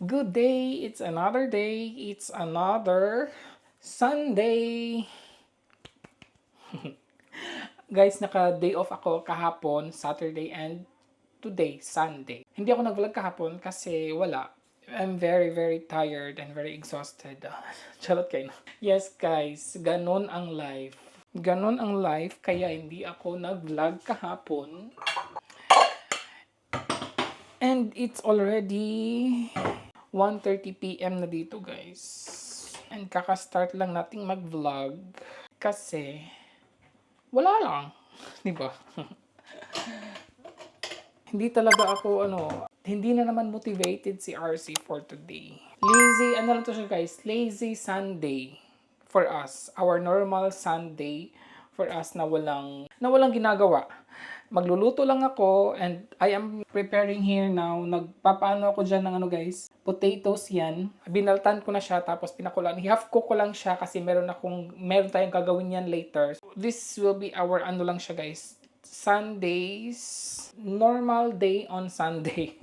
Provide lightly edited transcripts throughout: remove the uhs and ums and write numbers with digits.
Good day, it's another day, it's another Sunday. Guys, naka-day off ako kahapon, Saturday, and today, Sunday. Hindi ako nag-vlog kahapon kasi wala. I'm very, very tired and very exhausted. Charot kayo. Yes, guys, ganon ang life. Ganon ang life, kaya hindi ako nag-vlog kahapon. And it's already 1:30 PM na dito, guys. And kaka-start lang nating mag-vlog kasi wala lang, 'di ba? Hindi talaga ako hindi na naman motivated si RC for today. Lazy, ano lang to siya, guys? Lazy Sunday for us. Our normal Sunday for us na walang ginagawa. Magluluto lang ako and I am preparing here now. Nagpapaano ako dyan ng guys, potatoes yan. Binaltan ko na siya tapos pinakulan. Half cook ko lang siya kasi meron tayong gagawin yan later. This will be our lang siya, guys. Sundays, normal day on Sunday.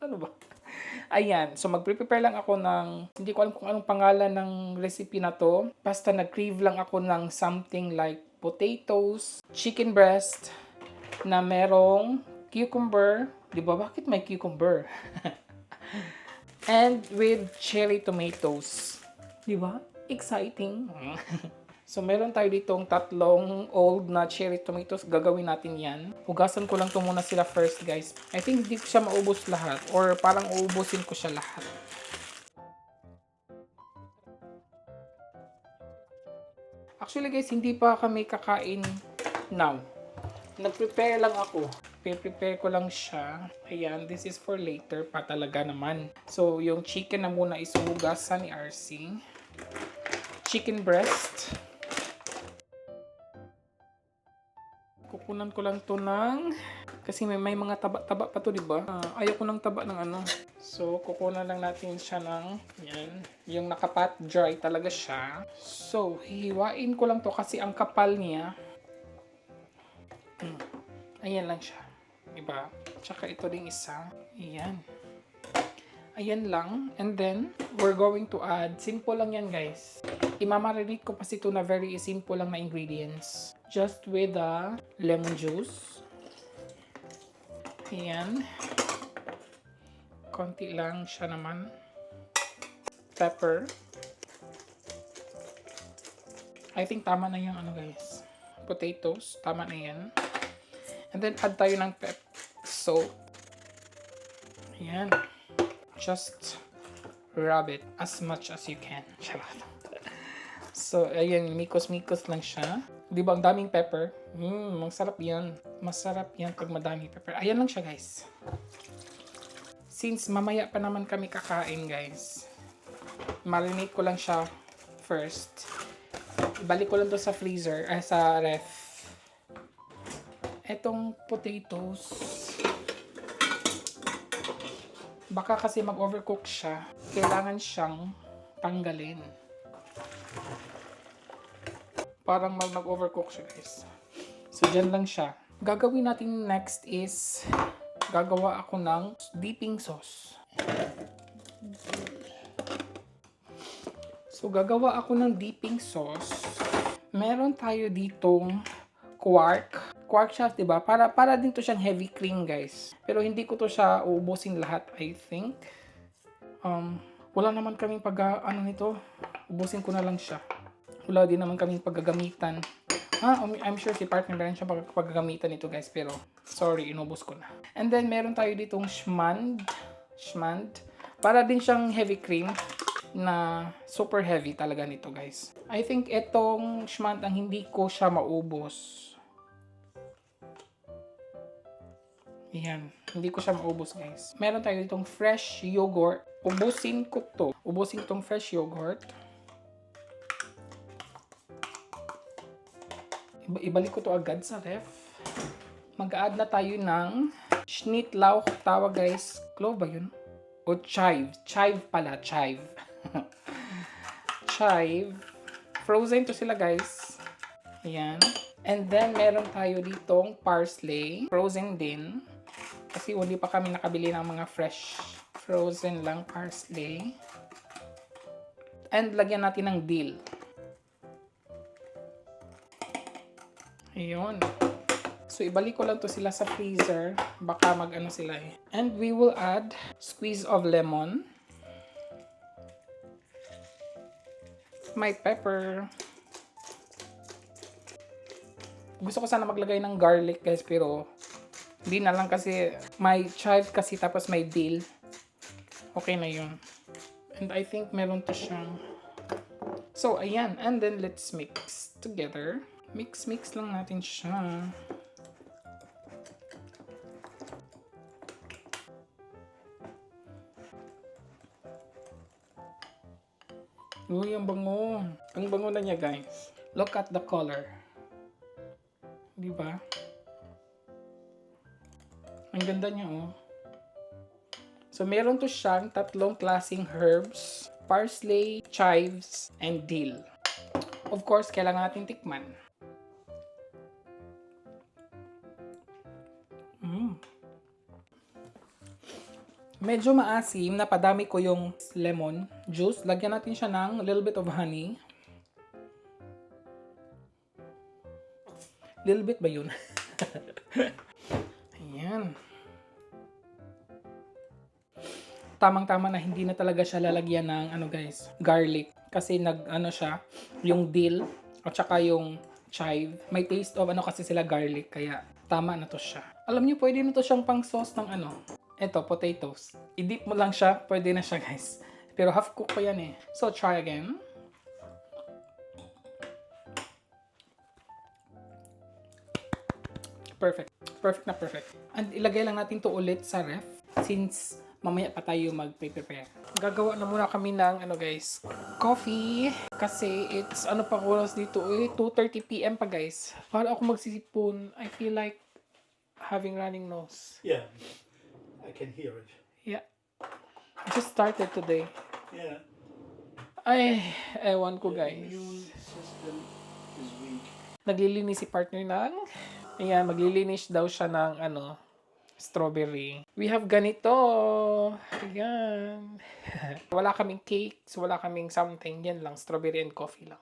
Ano ba? Ayan, so magre-prepare lang ako ng, hindi ko alam kung anong pangalan ng recipe na to. Basta nag-crave lang ako ng something like potatoes, chicken breast, na merong cucumber. Di ba? Bakit may cucumber? And with cherry tomatoes. Di ba? Exciting. So, meron tayo ditong tatlong old na cherry tomatoes. Gagawin natin yan. Hugasan ko lang to muna sila first, guys. I think hindi ko siya maubos lahat. Or parang uubusin ko siya lahat. Actually, guys, hindi pa kami kakain now. Nag-prepare lang ako. Prepare ko lang siya. Ayan, this is for later pa talaga naman. So, yung chicken na muna isuhugasan ni RC. Chicken breast. Kukunan ko lang to kasi may mga taba-taba pa to, di ba? Ayaw ko ng taba ng So, kukunan lang natin siya ng yan. Yung nakapat dry talaga siya. So, hihiwain ko lang to kasi ang kapal niya. Ayan lang siya. Diba? Tsaka ito ding isa. Ayan. Ayan lang. And then, we're going to add, simple lang yan, guys. Imamarinate ko pa ito na very simple lang na ingredients. Just with the lemon juice. Ayan. Konti lang siya naman. Pepper. I think tama na yung guys. Potatoes. Tama na yan. And then, add tayo ng soap. Ayan. Just rub it as much as you can. Charot. So, ayan. Mikos-mikos lang siya. Di ba, ang daming pepper? Masarap yan. Masarap yan pag madaming pepper. Ayan lang siya, guys. Since mamaya pa naman kami kakain, guys, marinate ko lang siya first. Ibalik ko lang to sa freezer, sa ref. Etong potatoes, baka kasi mag-overcook siya. Kailangan siyang tanggalin. Parang mag-overcook siya, guys. So, dyan lang siya. Gagawin natin next is, gagawa ako ng dipping sauce. So, gagawa ako ng dipping sauce. Meron tayo ditong quark. Quark siya, diba? Para din to siyang heavy cream, guys. Pero hindi ko to siya uubusin lahat, I think. Wala naman kaming nito. Ubusin ko na lang siya. Wala din naman kaming paggagamitan. I'm sure si partner meron siya paggagamitan nito, guys. Pero, sorry, inubos ko na. And then, meron tayo ditong schmand. Para din siyang heavy cream na super heavy talaga nito, guys. I think itong schmand ang hindi ko siya maubos. Ayan. Hindi ko siya maubos, guys. Meron tayo ditong fresh yogurt. Ubusin ko tong fresh yogurt. Ibalik ko to agad sa ref. Mag-add na tayo ng schnittlauch, tawag, guys. Clove ba yun? O chive. Chive pala. Chive. Chive. Frozen to sila, guys. Ayan. And then, meron tayo ditong parsley. Frozen din. Kasi hindi pa kami nakabili ng mga fresh Frozen lang parsley. And lagyan natin ng dill. Ayun. So, ibalik ko lang to sila sa freezer. Baka mag-ano sila eh. And we will add squeeze of lemon. My pepper. Gusto ko sana maglagay ng garlic guys, pero hindi na lang kasi may chive kasi tapos may dill. Okay na yun. And I think meron to siyang... So, ayan. And then, let's mix together. Mix lang natin siya. Uy, ang bango. Ang bango na niya, guys. Look at the color. Di ba? Ang ganda niya, oh. So, meron to siyang tatlong klaseng herbs. Parsley, chives, and dill. Of course, kailangan natin tikman. Medyo maasim, napadami ko yung lemon juice. Lagyan natin siya ng a little bit of honey. Little bit ba yun? Ayan. Tamang-tama na hindi na talaga siya lalagyan ng ano guys, garlic. Kasi nag-ano siya, yung dill at saka yung chive. May taste of ano kasi sila garlic, kaya tama na to siya. Alam niyo, pwede na to siyang pang sauce ng ano. Ito, potatoes. I-dip mo lang siya, pwede na siya guys. Pero half cook pa yan eh. So, try again. Perfect. Perfect na perfect. And ilagay lang natin to ulit sa ref since mamaya pa tayo mag-prepare. Gagawa na muna kami ng ano guys, coffee. Kasi it's ano pa oras dito eh, 2:30 PM pa guys. Para ako magsisipon, I feel like having running nose. Yeah, I can hear it. Yeah. I just started today. Yeah. Ay, ewan ko guys. Immune system is weak. Naglilinis si partner ng, ayan, maglilinis daw siya ng ano, strawberry. We have ganito. Ayan. Wala kaming cakes, wala kaming something. Yan lang, strawberry and coffee lang.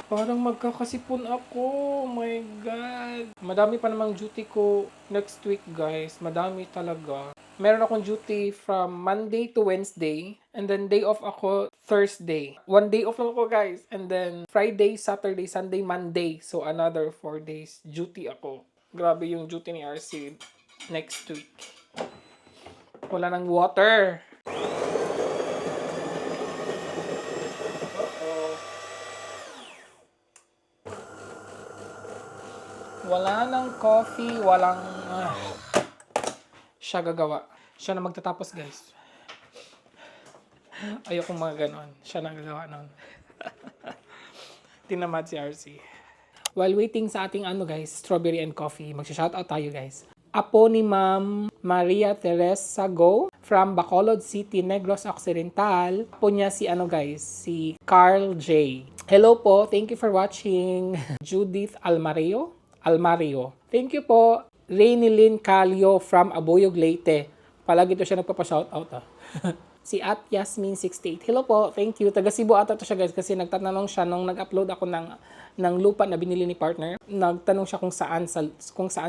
Parang magkakasipon ako. Oh my God. Madami pa namang duty ko next week, guys. Madami talaga. Meron akong duty from Monday to Wednesday. And then day off ako Thursday. 1 day off lang ako, guys. And then Friday, Saturday, Sunday, Monday. So another 4 days duty ako. Grabe yung duty ni RC next week. Wala ng water. Wala ng coffee, walang... Siya gagawa. Siya na magtatapos, guys. Ayokong mga ganon. Siya na gagawa nun. Tinamad si RC. While waiting sa ating ano, guys, strawberry and coffee, magsha-shoutout tayo, guys. Apo ni Ma'am Maria Teresa Go from Bacolod City, Negros Occidental. Apo niya si ano, guys, si Carl J. Hello po, thank you for watching. Judith Almario. Thank you po. Rainilyn Calio from Aboyog, Leyte. Palagi to siya nagpapa-shoutout ah. Si at Yasmin68. Hello po. Thank you. Taga Cebu ata to siya guys kasi nagtatanong siya nung nag-upload ako ng lupa na binili ni partner. Nagtanong siya kung saan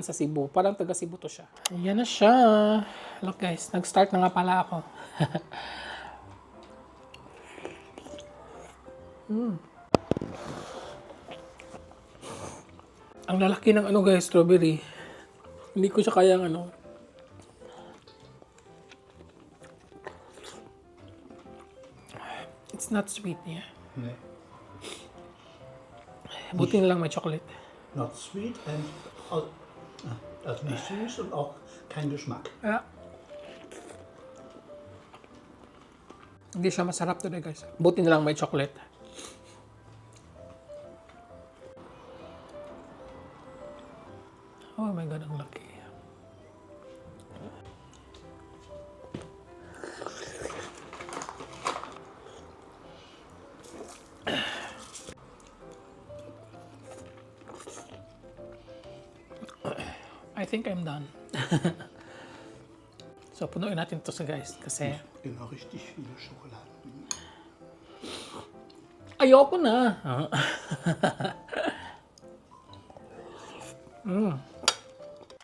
sa Cebu. Parang taga Cebu to siya. Ayan na siya. Look guys, nag-start na nga pala ako. Ang lalaki ng ano guys, strawberry. Hindi ko siya kayang ano. It's not sweet, yeah. Nee. Buti na lang may chocolate. Not sweet and also nicht süß und auch kein Geschmack. Ja. Hindi siya masarap today guys. Buti na lang may chocolate. Oh my God, ang laki. I think I'm done. So, punuin natin to sa guys kasi Genau, richtig viele Schokolade. ayoko na.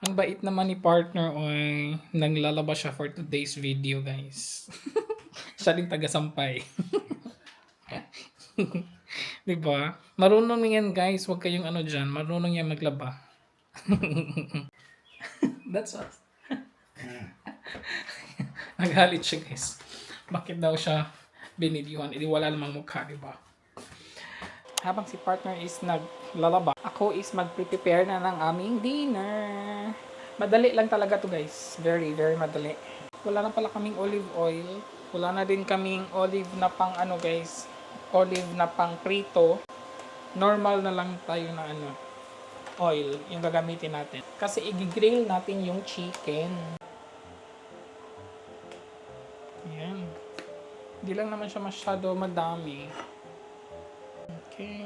Ang bait naman ni partner oy. Naglalaba siya for today's video guys. Siya rin taga-sampay. Diba? Marunong yan guys. Huwag kayong ano dyan. Marunong yan maglaba. That's us. Nagalit siya guys. Bakit daw siya binidyohan? Hindi wala namang mukha, diba? Habang si partner is naglalaba, ako is mag-prepare na ng aming dinner. Madali lang talaga to guys. Very, very madali. Wala na pala kaming olive oil. Wala na din kaming olive na pang ano guys. Olive na pang prito. Normal na lang tayo na ano oil yung gagamitin natin. Kasi i-grill natin yung chicken. Ayan. Hindi lang naman siya masyado madami. Okay.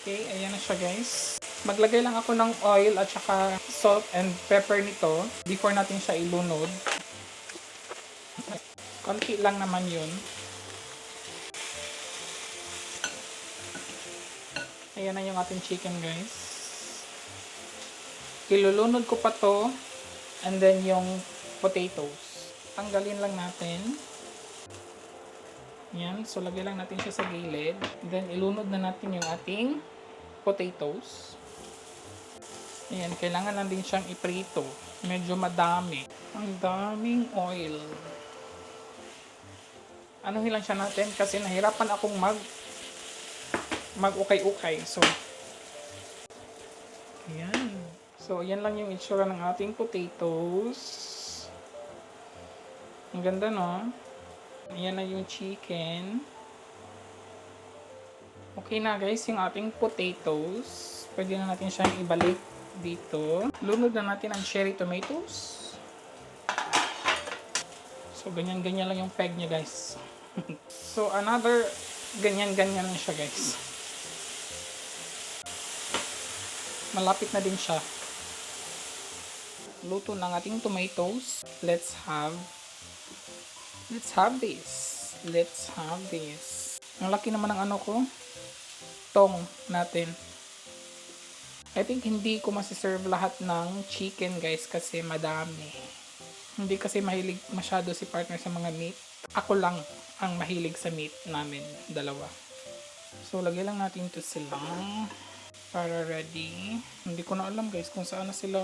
Okay, ayan na siya guys. Maglagay lang ako ng oil at saka salt and pepper nito before natin siya ilunod. Konti lang naman yun. Ayan na yung ating chicken guys. Ilulunod ko pa to and then yung potatoes. Tanggalin lang natin. Yan, so lagay lang natin siya sa gilid. Then ilunod na natin yung ating potatoes. Ayan, kailangan lang din siyang iprito. Medyo madami. Ang daming oil. Anuhin lang siya natin kasi nahirapan akong mag-ukay-ukay. So, ayan. So, ayan lang yung itsura ng ating potatoes. Ang ganda, no? Ayan na yung chicken. Okay na, guys, yung ating potatoes. Pwede na natin siyang ibalik dito. Lunod na natin ang cherry tomatoes. So, ganyan-ganyan lang yung peg niya, guys. So, another ganyan-ganyan na siya, guys. Malapit na din siya. Luto ng ating tomatoes. Let's have this. Let's have this. Ang laki naman ng ano ko. Tong natin. I think hindi ko masiserve lahat ng chicken guys kasi madami. Hindi kasi mahilig masyado si partner sa mga meat. Ako lang ang mahilig sa meat namin. Dalawa. So, lagay lang natin to sila. Para ready. Hindi ko na alam guys kung saan na sila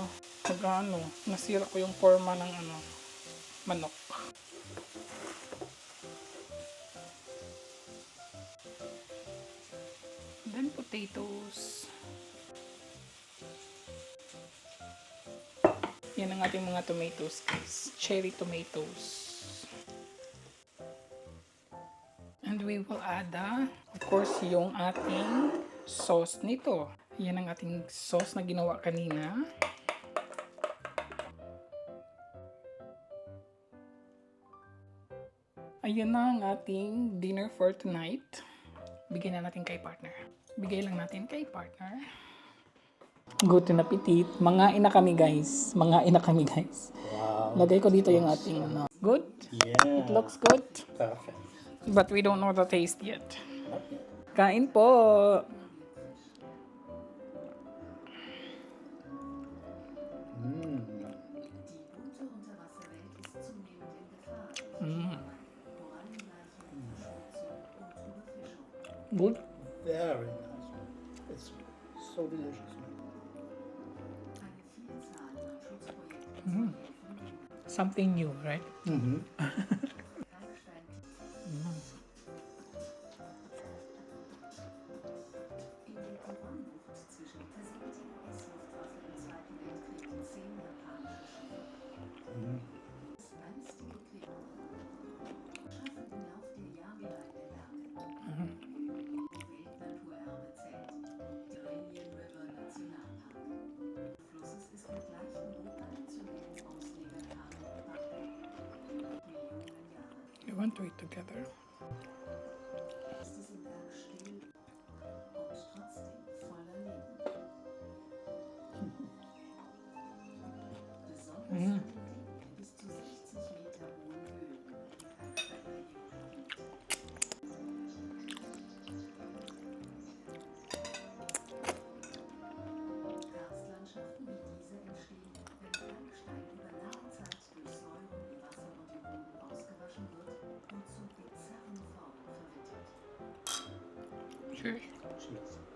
mag-ano. Nasira ko yung forma ng ano, manok. Then potatoes. Yan ang ating mga tomatoes guys. Cherry tomatoes. And we will add of course yung ating sauce nito. Yan ang ating sauce na ginawa kanina. Ayan na ang ating dinner for tonight. Bigyan na natin kay partner. Bigay lang natin kay partner. Good na appetit. Mga ina kami guys. Mga ina kami guys. Wow. Lagay ko dito yung ating ano. Good? Yeah. It looks good. Perfect. But we don't know the taste yet. Kain po. Good. Very nice. It's so delicious. Something new, right? Mm-hmm. We want to eat together. Cheers. Cheers.